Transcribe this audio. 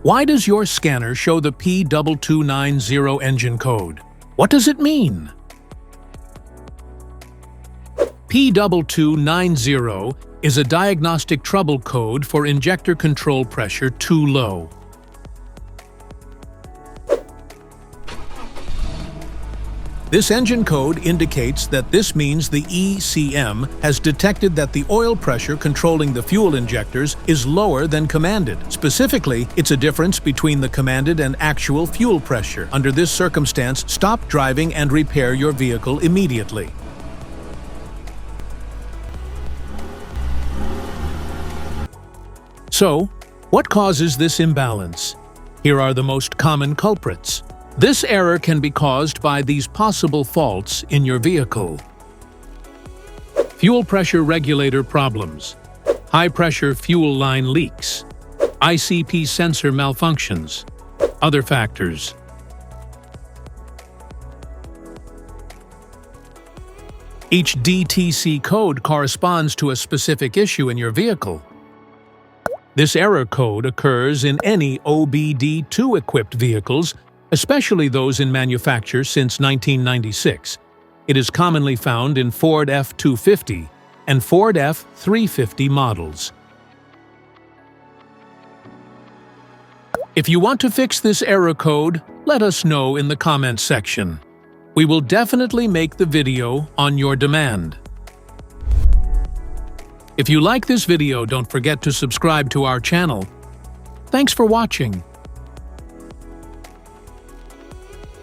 Why does your scanner show the P2290 engine code? What does it mean? P2290 is a diagnostic trouble code for injector control pressure too low. This engine code indicates that this means the ECM has detected that the oil pressure controlling the fuel injectors is lower than commanded. Specifically, it's a difference between the commanded and actual fuel pressure. Under this circumstance, stop driving and repair your vehicle immediately. So, what causes this imbalance? Here are the most common culprits. This error can be caused by these possible faults in your vehicle. Fuel pressure regulator problems, high-pressure fuel line leaks, ICP sensor malfunctions. Other factors. Each DTC code corresponds to a specific issue in your vehicle. This error code occurs in any OBD2-equipped vehicles, especially those in manufacture since 1996. It is commonly found in Ford F-250 and Ford F-350 models. If you want to fix this error code, let us know in the comments section. We will definitely make the video on your demand. If you like this video, don't forget to subscribe to our channel. Thanks for watching.